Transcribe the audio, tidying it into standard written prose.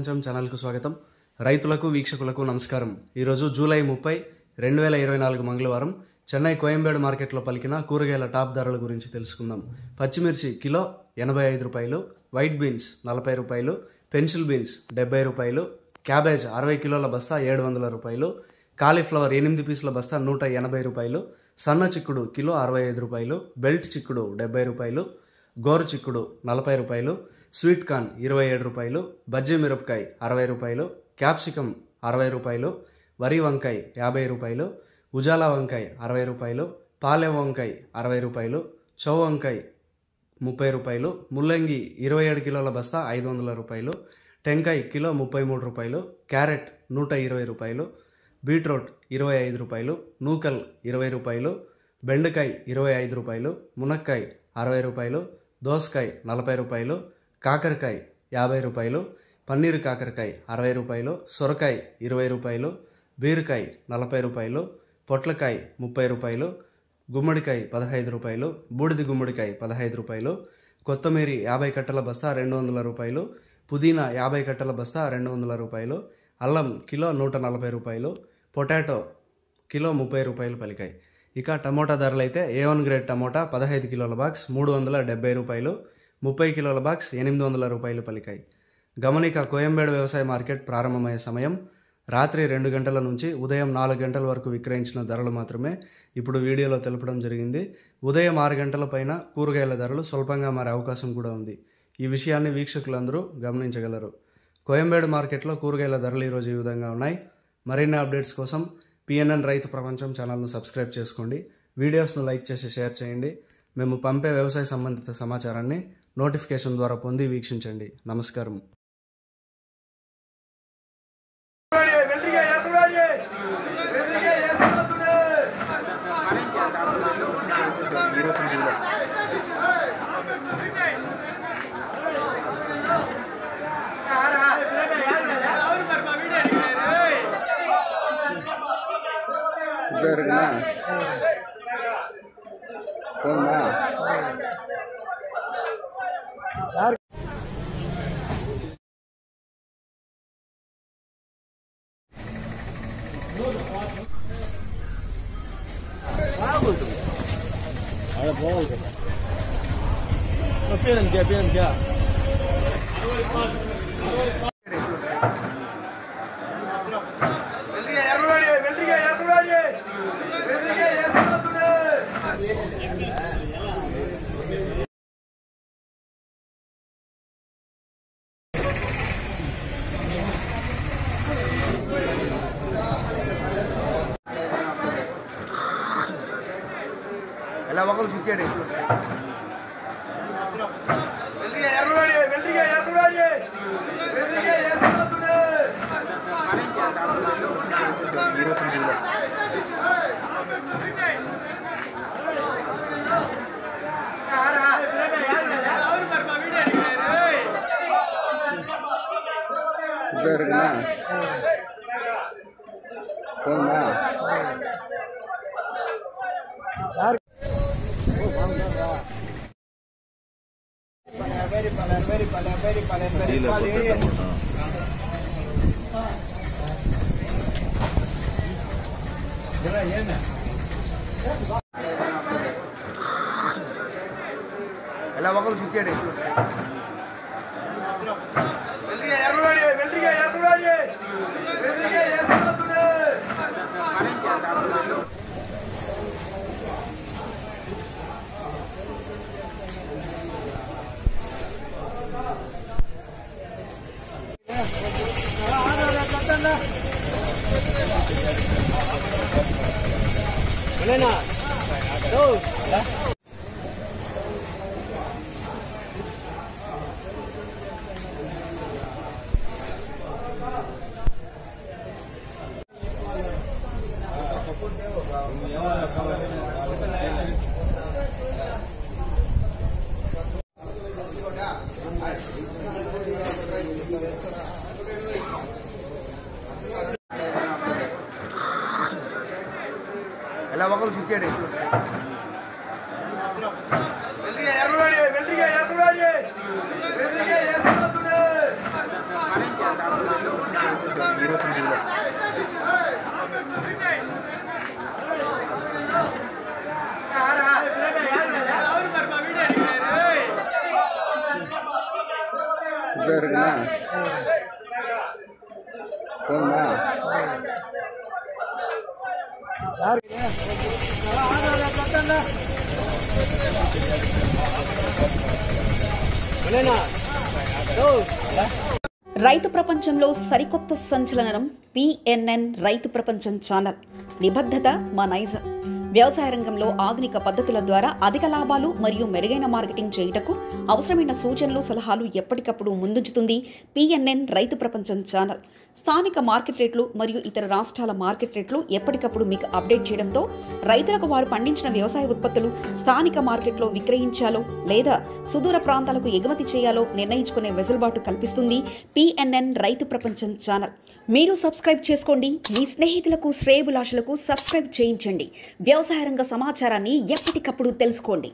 ప్రపంచం ఛానల్కు స్వాగతం. రైతులకు వీక్షకులకు నమస్కారం. ఈరోజు జూలై 30, 2024 మంగళవారం చెన్నై కోయంబేడు మార్కెట్లో పలికిన కూరగాయల టాప్ ధరల గురించి తెలుసుకుందాం. పచ్చిమిర్చి కిలో 85 రూపాయలు, వైట్ బీన్స్ 40 రూపాయలు, పెన్సిల్ బీన్స్ 70 రూపాయలు, క్యాబేజ్ 60 కిలోల బస్తా 700 రూపాయలు, కాలీఫ్లవర్ 8 పీసుల బస్తా 180 రూపాయలు, సన్న చిక్కుడు కిలో 65 రూపాయలు, బెల్ట్ చిక్కుడు 70 రూపాయలు, గోరు చిక్కుడు 40 రూపాయలు, స్వీట్ కార్న్ 27 రూపాయలు, బజ్జీ మిరపకాయ 60 రూపాయలు, క్యాప్సికమ్ 60 రూపాయలు, వరి వంకాయ 50 రూపాయలు, ఉజాలా వంకాయ 60 రూపాయలు, పాలెం వంకాయ 60 రూపాయలు, చౌ వంకాయ 30 రూపాయలు, ముల్లంగి 27 కిలోల బస్తా 500 రూపాయలు, టెంకాయ కిలో 33 రూపాయలు, క్యారెట్ 120 రూపాయలు, బీట్రూట్ 25 రూపాయలు, నూకల్ 20 రూపాయలు, బెండకాయ 25 రూపాయలు, మునక్కాయ 60 రూపాయలు, దోసకాయ 40 రూపాయలు, కాకరకాయ 50 రూపాయలు, పన్నీరు కాకరకాయ 60 రూపాయలు, సొరకాయ 20 రూపాయలు, బీరకాయ 40 రూపాయలు, పొట్లకాయ 30 రూపాయలు, గుమ్మడికాయ 15 రూపాయలు, బూడిది గుమ్మడికాయ 15 రూపాయలు, కొత్తమీరి 50 కట్టల బస్తా 200 రూపాయలు, పుదీనా 50 కట్టల బస్తా 200 రూపాయలు, అల్లం కిలో 140 రూపాయలు, పొటాటో కిలో 30 రూపాయలు పలికాయి. ఇక టమోటా ధరలు అయితే A1 గ్రేడ్ టమోటా 15 కిలోల బాక్స్ 370 రూపాయలు, 30 కిలోల బాక్స్ 800 రూపాయలు పలికాయి. గమనిక, కోయంబేడు వ్యవసాయ మార్కెట్ ప్రారంభమయ్యే సమయం రాత్రి 2 గంటల నుంచి ఉదయం 4 గంటల వరకు విక్రయించిన ధరలు మాత్రమే ఇప్పుడు వీడియోలో తెలపడం జరిగింది. ఉదయం 6 గంటల పైన కూరగాయల ధరలు స్వల్పంగా మారే అవకాశం కూడా ఉంది. ఈ విషయాన్ని వీక్షకులందరూ గమనించగలరు. కోయంబేడు మార్కెట్లో కూరగాయల ధరలు ఈరోజు ఈ విధంగా ఉన్నాయి. మరిన్ని అప్డేట్స్ కోసం PNN రైతు ప్రపంచం ఛానల్ను సబ్స్క్రైబ్ చేసుకోండి. వీడియోస్ను లైక్ చేసి షేర్ చేయండి. మేము పంపే వ్యవసాయ సంబంధిత సమాచారాన్ని నోటిఫికేషన్ ద్వారా పొంది వీక్షించండి. నమస్కారం. ఎలా ఒకరు చిచ్చాడు ఎలా ఒకరు చిచ్చాడు ఎలా ఒకరు చిచ్చాడు ఎర్రవాడి సరిగ్గా పోయిందా? రైతు ప్రపంచంలో సరికొత్త సంచలనం పిఎన్ఎన్ రైతు ప్రపంచం ఛానల్. నిబద్ధత మా నైజం. వ్యవసాయ రంగంలో ఆధునిక పద్ధతుల ద్వారా అధిక లాభాలు మరియు మెరుగైన మార్కెటింగ్ చేయుటకు అవసరమైన సూచనలు, సలహాలు ఎప్పటికప్పుడు ముందుంచుతుంది పిఎన్ఎన్ రైతు ప్రపంచం ఛానల్. స్థానిక మార్కెట్ రేట్లు మరియు ఇతర రాష్ట్రాల మార్కెట్ రేట్లు ఎప్పటికప్పుడు మీకు అప్డేట్ చేయడంతో రైతులకు వారు పండించిన వ్యవసాయ ఉత్పత్తులు స్థానిక మార్కెట్లో విక్రయించాలో లేదా సుదూర ప్రాంతాలకు ఎగుమతి చేయాలో నిర్ణయించుకునే వెసులుబాటు కల్పిస్తుంది పిఎన్ఎన్ రైతు ప్రపంచం ఛానల్. మీరు సబ్స్క్రైబ్ చేసుకోండి. మీ స్నేహితులకు, శ్రేయోభిలాషులకు సబ్స్క్రైబ్ చేయించండి. వ్యవసాయ రంగ సమాచారాన్ని ఎప్పటికప్పుడు తెలుసుకోండి.